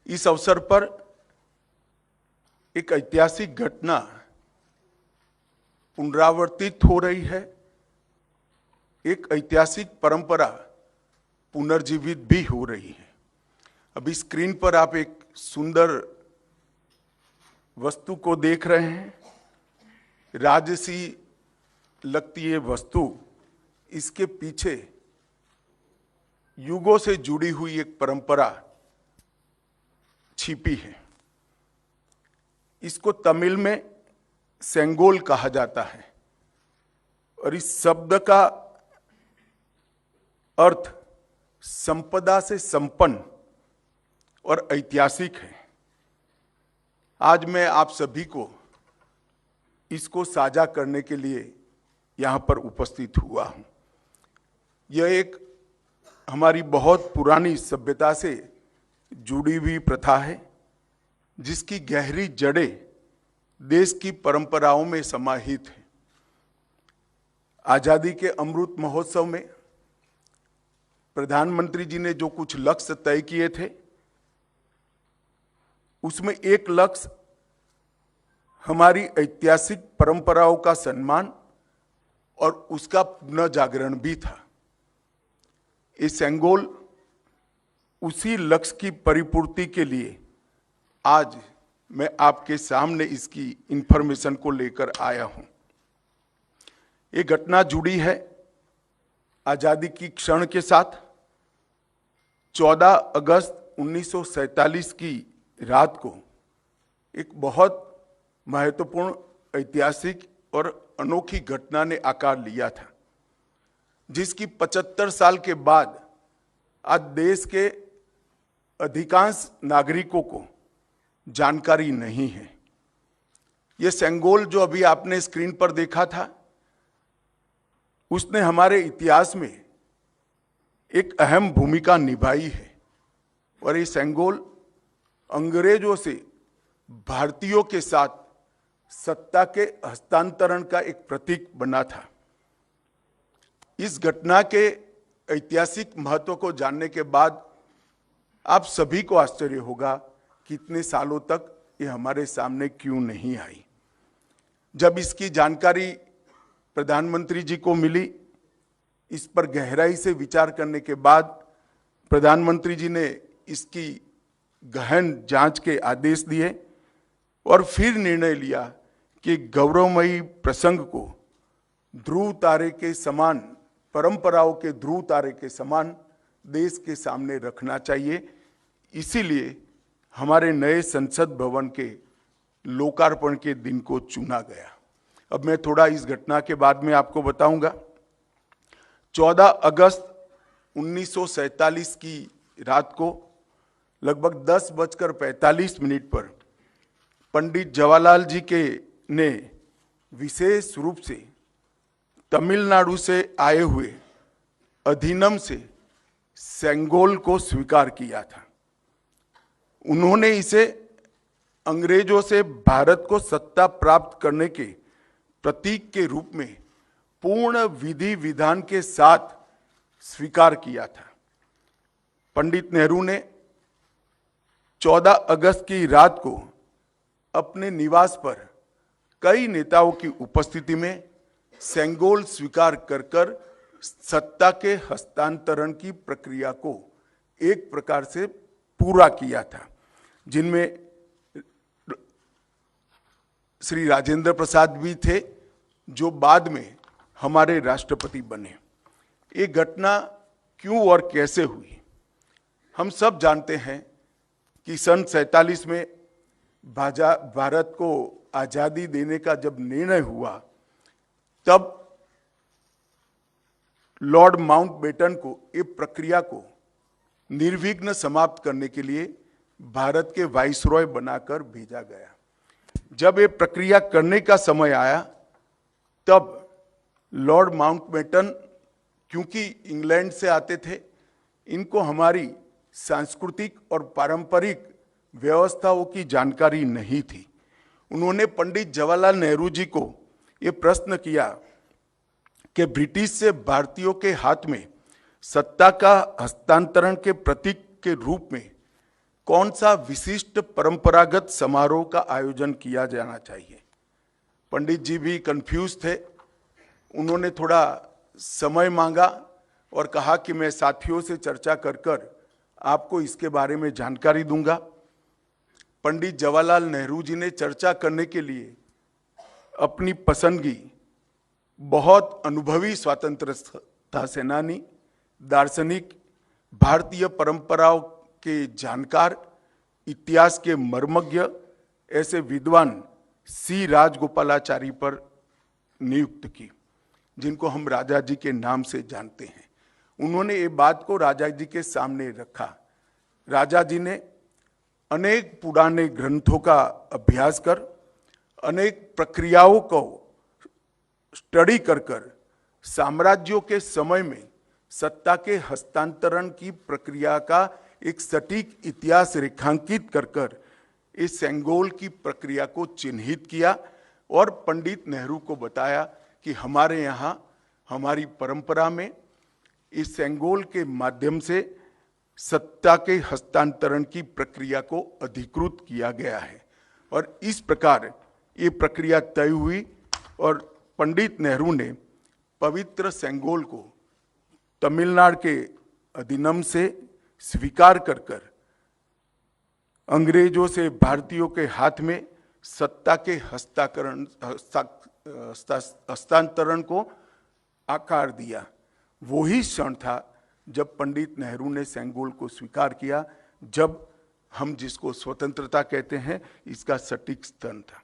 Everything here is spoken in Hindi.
इस अवसर पर एक ऐतिहासिक घटना पुनरावर्तित हो रही है। एक ऐतिहासिक परंपरा पुनर्जीवित भी हो रही है। अभी स्क्रीन पर आप एक सुंदर वस्तु को देख रहे हैं। राजसी लगती है वस्तु, इसके पीछे युगों से जुड़ी हुई एक परंपरा छिपी है। इसको तमिल में सेंगोल कहा जाता है और इस शब्द का अर्थ संपदा से संपन्न और ऐतिहासिक है। आज मैं आप सभी को इसको साझा करने के लिए यहां पर उपस्थित हुआ हूं। यह एक हमारी बहुत पुरानी सभ्यता से जुड़ी हुई प्रथा है, जिसकी गहरी जड़ें देश की परंपराओं में समाहित है। आजादी के अमृत महोत्सव में प्रधानमंत्री जी ने जो कुछ लक्ष्य तय किए थे, उसमें एक लक्ष्य हमारी ऐतिहासिक परंपराओं का सम्मान और उसका पुनर्जागरण भी था। ये सेंगोल उसी लक्ष्य की परिपूर्ति के लिए आज मैं आपके सामने इसकी इंफॉर्मेशन को लेकर आया हूं। ये घटना जुड़ी है आजादी की क्षण के साथ। 14 अगस्त 1947 की रात को एक बहुत महत्वपूर्ण, ऐतिहासिक और अनोखी घटना ने आकार लिया था, जिसकी 75 साल के बाद आज देश के अधिकांश नागरिकों को जानकारी नहीं है। यह सेंगोल जो अभी आपने स्क्रीन पर देखा था, उसने हमारे इतिहास में एक अहम भूमिका निभाई है और ये सेंगोल अंग्रेजों से भारतीयों के साथ सत्ता के हस्तांतरण का एक प्रतीक बना था। इस घटना के ऐतिहासिक महत्व को जानने के बाद आप सभी को आश्चर्य होगा कि इतने सालों तक ये हमारे सामने क्यों नहीं आई। जब इसकी जानकारी प्रधानमंत्री जी को मिली, इस पर गहराई से विचार करने के बाद प्रधानमंत्री जी ने इसकी गहन जांच के आदेश दिए और फिर निर्णय लिया कि गौरवमयी प्रसंग को ध्रुव तारे के समान, परंपराओं के ध्रुव तारे के समान देश के सामने रखना चाहिए। इसीलिए हमारे नए संसद भवन के लोकार्पण के दिन को चुना गया। अब मैं थोड़ा इस घटना के बाद में आपको बताऊंगा। 14 अगस्त 1947 की रात को लगभग 10:45 पर पंडित जवाहरलाल जी के ने विशेष रूप से तमिलनाडु से आए हुए अधिनम से सेंगोल को स्वीकार किया था। उन्होंने इसे अंग्रेजों से भारत को सत्ता प्राप्त करने के प्रतीक के रूप में पूर्ण विधि विधान के साथ स्वीकार किया था। पंडित नेहरू ने 14 अगस्त की रात को अपने निवास पर कई नेताओं की उपस्थिति में सेंगोल स्वीकार कर सत्ता के हस्तांतरण की प्रक्रिया को एक प्रकार से पूरा किया था, जिनमें श्री राजेंद्र प्रसाद भी थे, जो बाद में हमारे राष्ट्रपति बने। ये घटना क्यों और कैसे हुई, हम सब जानते हैं कि सन 47 में भारत को आजादी देने का जब निर्णय हुआ, तब लॉर्ड माउंटबेटन को ये प्रक्रिया को निर्विघ्न समाप्त करने के लिए भारत के वाइसरॉय बनाकर भेजा गया। जब ये प्रक्रिया करने का समय आया, तब लॉर्ड माउंटबेटन, क्योंकि इंग्लैंड से आते थे, इनको हमारी सांस्कृतिक और पारंपरिक व्यवस्थाओं की जानकारी नहीं थी। उन्होंने पंडित जवाहरलाल नेहरू जी को ये प्रश्न किया कि ब्रिटिश से भारतीयों के हाथ में सत्ता का हस्तांतरण के प्रतीक के रूप में कौन सा विशिष्ट परंपरागत समारोह का आयोजन किया जाना चाहिए। पंडित जी भी कंफ्यूज थे। उन्होंने थोड़ा समय मांगा और कहा कि मैं साथियों से चर्चा कर आपको इसके बारे में जानकारी दूंगा। पंडित जवाहरलाल नेहरू जी ने चर्चा करने के लिए अपनी पसंदगी बहुत अनुभवी स्वतंत्रता सेनानी, दार्शनिक, भारतीय परंपराओं के जानकार, इतिहास के मर्मज्ञ ऐसे विद्वान सी राजगोपालाचारी पर नियुक्त की, जिनको हम राजा जी के नाम से जानते हैं। उन्होंने ये बात को राजा जी के सामने रखा। राजा जी ने अनेक पुराने ग्रंथों का अभ्यास कर, अनेक प्रक्रियाओं को स्टडी कर साम्राज्यों के समय में सत्ता के हस्तांतरण की प्रक्रिया का एक सटीक इतिहास रेखांकित कर इस सेंगोल की प्रक्रिया को चिन्हित किया और पंडित नेहरू को बताया कि हमारे यहाँ हमारी परंपरा में इस सेंगोल के माध्यम से सत्ता के हस्तांतरण की प्रक्रिया को अधिकृत किया गया है। और इस प्रकार ये प्रक्रिया तय हुई और पंडित नेहरू ने पवित्र सेंगोल को तमिलनाडु के अधिनियम से स्वीकार कर अंग्रेजों से भारतीयों के हाथ में सत्ता के हस्तांतरण को आकार दिया। वही क्षण था जब पंडित नेहरू ने सेंगोल को स्वीकार किया, जब हम जिसको स्वतंत्रता कहते हैं इसका सटीक स्तंभ था।